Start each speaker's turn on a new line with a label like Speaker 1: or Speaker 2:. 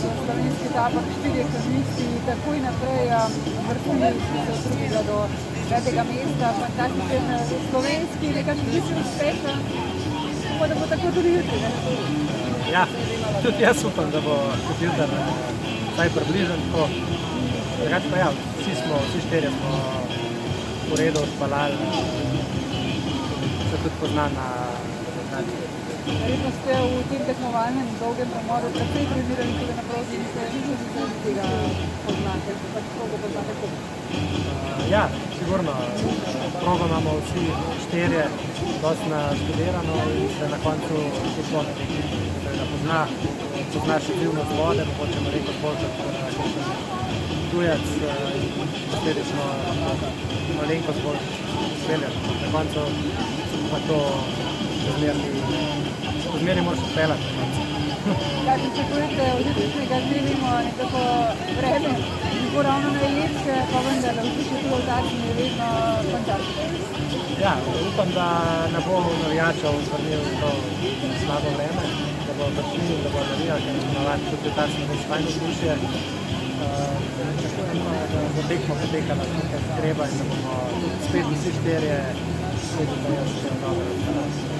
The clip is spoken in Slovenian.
Speaker 1: za slovenski tabor, 4 kanuisti, takoj naprej vrhunci so se utrudila do 5. mesta, fantastičen slovenski, nekakšen lični uspeh, upam, da bo tako tudi jutri.
Speaker 2: Ja, tudi jaz upam, da bo tudi jutri vsaj približen tako. Drugače pa ja, vsi štirje smo v redu odpeljali, se tudi pozna na rezultatih.
Speaker 1: Verjetno ste v tem tekmovalnem dolgem premoru precej trenirali tudi na progi in se zaradi tega poznate, pač progo poznate kot?
Speaker 2: Ja, sigurno. Progo imamo vsi štirje dosti naštudirano in se na koncu tudi poznaš aktivnost vode, mogoče malenkost bolj kot tujec in posledično malenkost bolj speljaš. Na koncu pa to zmeri moraš odpeljati.
Speaker 1: Kaj pričakujete od jutrišnjega dne, vemo nekako vreme, ni bo ravno najlepše, pa vendar vzdušje tudi v takšni je vedno fantastično.
Speaker 2: Ja, upam, da ne bo navijačev vrnil to slabo vreme, da bo prišli, da bo navijal, ker navadno tudi takšno res fajno vzdušje. Pričakujemo, da bo tekmo potekala tako, kot treba in da bomo spet vsi štirje dobro.